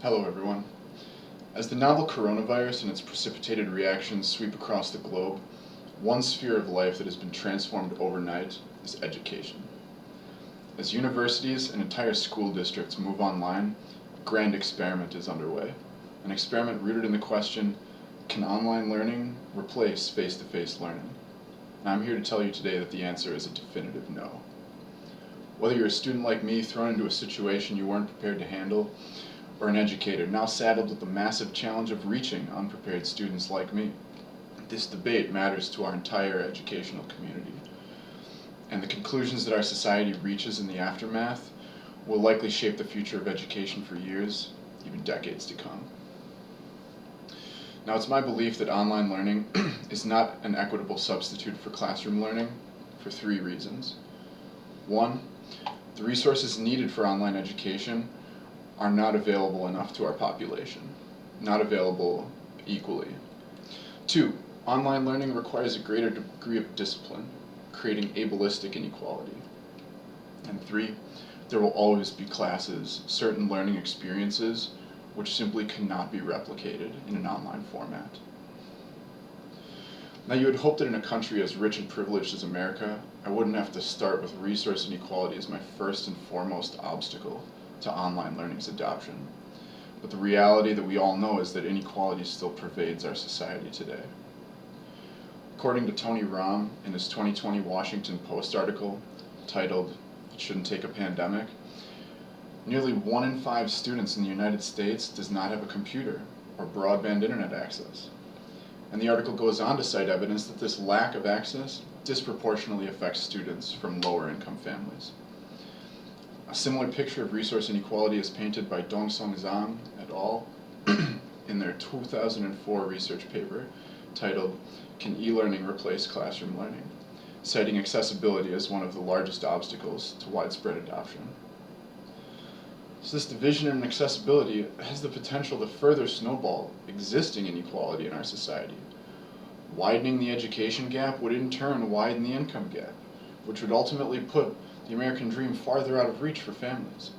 Hello everyone. As the novel coronavirus and its precipitated reactions sweep across the globe, one sphere of life that has been transformed overnight is education. As universities and entire school districts move online, a grand experiment is underway. An experiment rooted in the question, can online learning replace face-to-face learning? And I'm here to tell you today that the answer is a definitive no. Whether you're a student like me thrown into a situation you weren't prepared to handle, or an educator now saddled with the massive challenge of reaching unprepared students like me, this debate matters to our entire educational community. And the conclusions that our society reaches in the aftermath will likely shape the future of education for years, even decades to come. Now, it's my belief that online learning is not an equitable substitute for classroom learning for three reasons. One, the resources needed for online education are not available enough to our population, not available equally. Two, online learning requires a greater degree of discipline, creating ableistic inequality. And three, there will always be classes, certain learning experiences, which simply cannot be replicated in an online format. Now, you would hope that in a country as rich and privileged as America, I wouldn't have to start with resource inequality as my first and foremost obstacle to online learning's adoption. But the reality that we all know is that inequality still pervades our society today. According to Tony Rahm in his 2020 Washington Post article titled, "It Shouldn't Take a Pandemic," nearly 1 in 5 students in the United States does not have a computer or broadband internet access. And the article goes on to cite evidence that this lack of access disproportionately affects students from lower income families. A similar picture of resource inequality is painted by Dongsung Zhang et al. In their 2004 research paper titled, "Can e-learning replace classroom learning?" citing accessibility as one of the largest obstacles to widespread adoption. So this division in accessibility has the potential to further snowball existing inequality in our society. Widening the education gap would in turn widen the income gap, which would ultimately put the American dream farther out of reach for families.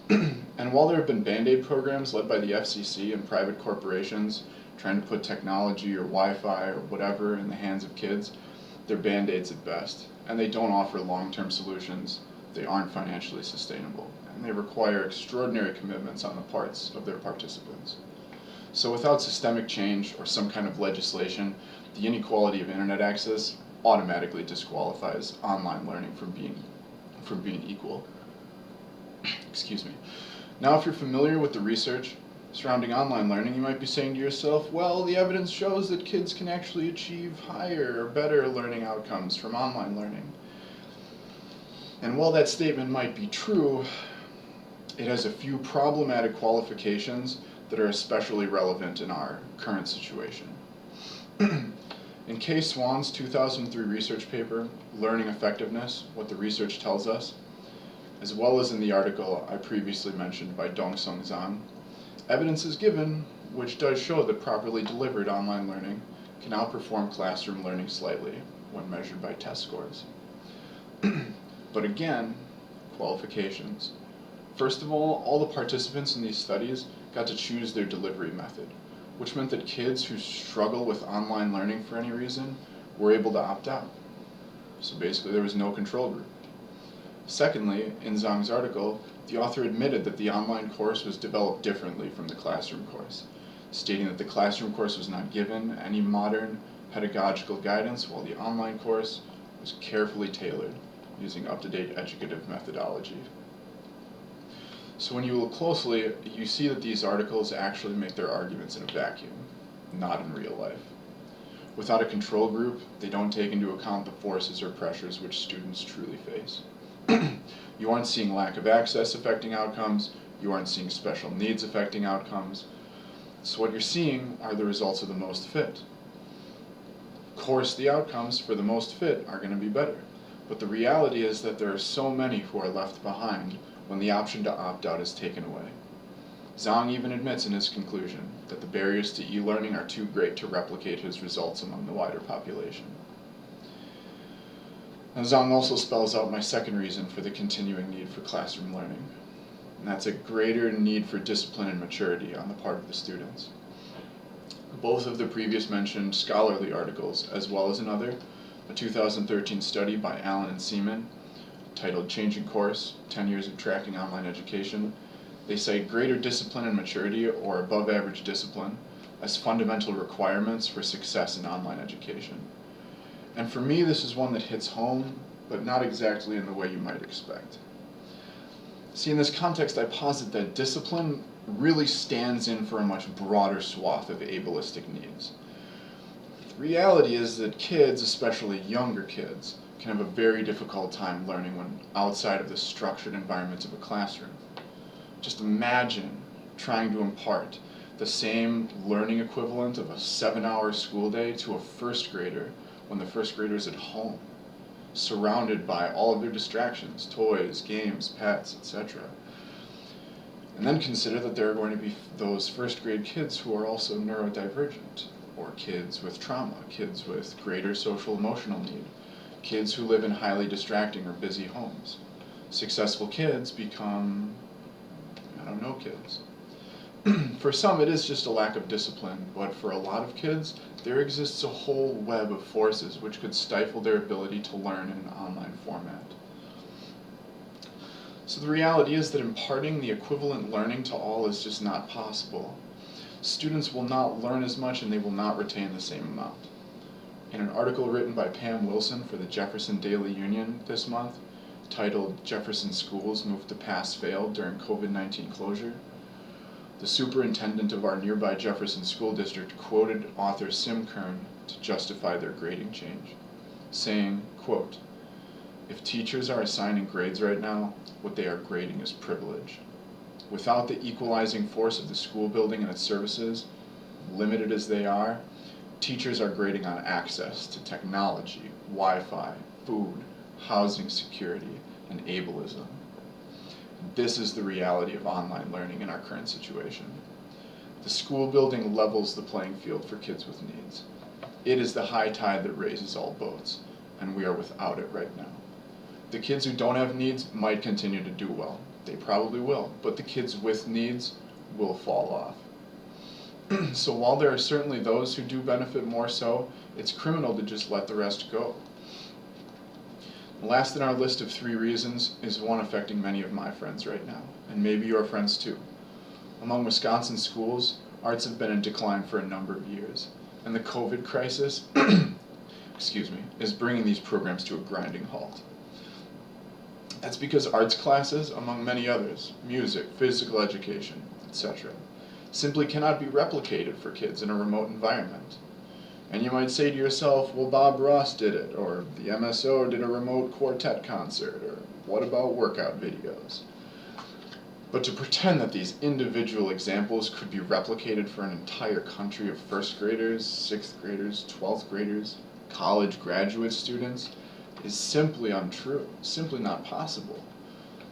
And while there have been Band-Aid programs led by the FCC and private corporations trying to put technology or Wi-Fi or whatever in the hands of kids, they're Band-Aids at best, and they don't offer long-term solutions. They aren't financially sustainable, and they require extraordinary commitments on the parts of their participants. So without systemic change or some kind of legislation, the inequality of internet access automatically disqualifies online learning from being equal. Excuse me. Now, if you're familiar with the research surrounding online learning, you might be saying to yourself, well, the evidence shows that kids can actually achieve higher or better learning outcomes from online learning. And while that statement might be true, it has a few problematic qualifications that are especially relevant in our current situation. In Kay Swan's 2003 research paper, Learning Effectiveness, What the Research Tells Us, as well as in the article I previously mentioned by Dongsung Zhang, evidence is given which does show that properly delivered online learning can outperform classroom learning slightly when measured by test scores. But again, qualifications. First of all the participants in these studies got to choose their delivery method, which meant that kids who struggle with online learning for any reason were able to opt out. So basically there was no control group. Secondly, in Zhang's article, the author admitted that the online course was developed differently from the classroom course, stating that the classroom course was not given any modern pedagogical guidance, while the online course was carefully tailored using up-to-date educative methodology. So when you look closely, you see that these articles actually make their arguments in a vacuum, not in real life. Without a control group, they don't take into account the forces or pressures which students truly face. You aren't seeing lack of access affecting outcomes, you aren't seeing special needs affecting outcomes. So what you're seeing are the results of the most fit. Of course, the outcomes for the most fit are going to be better, but the reality is that there are so many who are left behind when the option to opt out is taken away. Zhang even admits in his conclusion that the barriers to e-learning are too great to replicate his results among the wider population. And Zhang also spells out my second reason for the continuing need for classroom learning. and that's a greater need for discipline and maturity on the part of the students. Both of the previous mentioned scholarly articles, as well as another, a 2013 study by Allen and Seaman, titled Changing Course, 10 Years of Tracking Online Education, they cite greater discipline and maturity, or above average discipline, as fundamental requirements for success in online education. And for me, this is one that hits home, but not exactly in the way you might expect. See, in this context, I posit that discipline really stands in for a much broader swath of ableistic needs. The reality is that kids, especially younger kids, can have a very difficult time learning when outside of the structured environment of a classroom. Just imagine trying to impart the same learning equivalent of a 7-hour school day to a first grader when the first grader is at home, surrounded by all of their distractions, toys, games, pets, etc. And then consider that there are going to be those first grade kids who are also neurodivergent, or kids with trauma, kids with greater social emotional need, kids who live in highly distracting or busy homes. Successful kids become, kids. For some, it is just a lack of discipline, but for a lot of kids, there exists a whole web of forces which could stifle their ability to learn in an online format. So the reality is that imparting the equivalent learning to all is just not possible. Students will not learn as much and they will not retain the same amount. In an article written by Pam Wilson for the Jefferson Daily Union this month, titled Jefferson Schools Moved to Pass-Fail During COVID-19 Closure, the superintendent of our nearby Jefferson School District quoted author Sim Kern to justify their grading change, saying, quote, "If teachers are assigning grades right now, what they are grading is privilege. Without the equalizing force of the school building and its services, limited as they are, teachers are grading on access to technology, Wi-Fi, food, housing security, and ableism. This is the reality of online learning in our current situation. The school building levels the playing field for kids with needs. It is the high tide that raises all boats, and we are without it right now. The kids who don't have needs might continue to do well. They probably will, but the kids with needs will fall off. So while there are certainly those who do benefit more so, it's criminal to just let the rest go. Last in our list of 3 reasons is one affecting many of my friends right now, and maybe your friends too. Among Wisconsin schools, arts have been in decline for a number of years, and the COVID crisis is bringing these programs to a grinding halt. That's because arts classes, among many others, music, physical education, etc., simply cannot be replicated for kids in a remote environment. And you might say to yourself, well, Bob Ross did it, or the MSO did a remote quartet concert, or what about workout videos? But to pretend that these individual examples could be replicated for an entire country of first graders, 6th graders, 12th graders, college graduate students is simply untrue, simply not possible.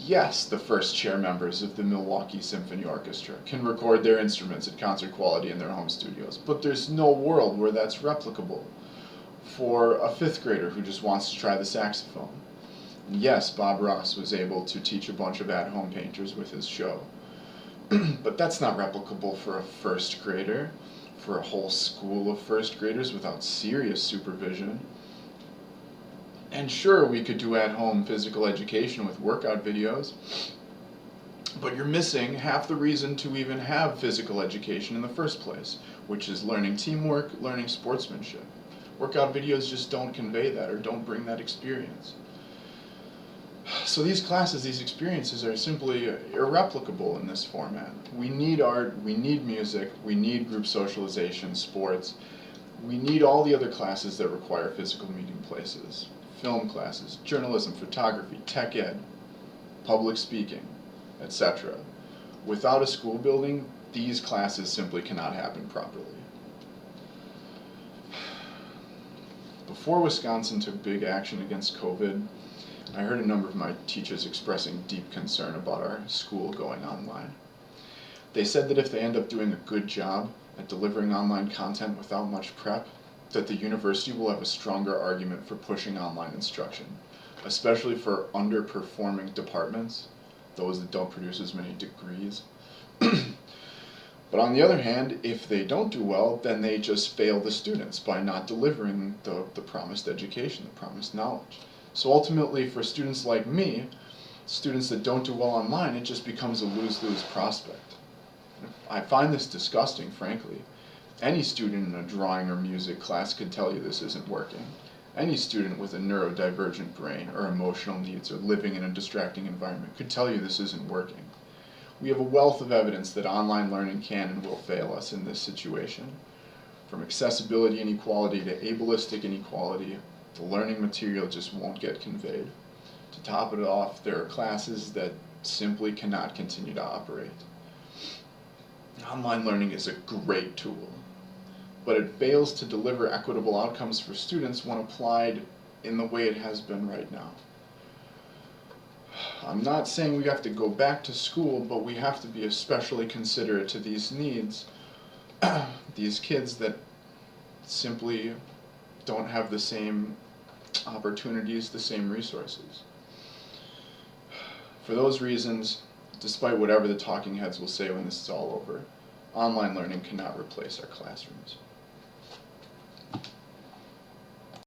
Yes, the first chair members of the Milwaukee Symphony Orchestra can record their instruments at concert quality in their home studios, but there's no world where that's replicable for a 5th grader who just wants to try the saxophone. And yes, Bob Ross was able to teach a bunch of at-home painters with his show, but that's not replicable for a 1st grader, for a whole school of 1st graders without serious supervision. And sure, we could do at-home physical education with workout videos, but you're missing half the reason to even have physical education in the first place, which is learning teamwork, learning sportsmanship. Workout videos just don't convey that or don't bring that experience. So these classes, these experiences are simply irreplicable in this format. We need art, we need music, we need group socialization, sports. We need all the other classes that require physical meeting places. Film classes, journalism, photography, tech ed, public speaking, etc. Without a school building, these classes simply cannot happen properly. Before Wisconsin took big action against COVID, I heard a number of my teachers expressing deep concern about our school going online. They said that if they end up doing a good job at delivering online content without much prep, that the university will have a stronger argument for pushing online instruction, especially for underperforming departments those that don't produce as many degrees. But on the other hand, if they don't do well, then they just fail the students by not delivering the promised education, the promised knowledge. So ultimately, for students like me, students that don't do well online, it just becomes a lose-lose prospect. I find this disgusting, frankly. Any student in a drawing or music class could tell you this isn't working. Any student with a neurodivergent brain or emotional needs or living in a distracting environment could tell you this isn't working. We have a wealth of evidence that online learning can and will fail us in this situation. From accessibility inequality to ableistic inequality, the learning material just won't get conveyed. To top it off, there are classes that simply cannot continue to operate. Online learning is a great tool, but it fails to deliver equitable outcomes for students when applied in the way it has been right now. I'm not saying we have to go back to school, but we have to be especially considerate to these needs, these kids that simply don't have the same opportunities, the same resources. For those reasons, despite whatever the talking heads will say when this is all over, online learning cannot replace our classrooms.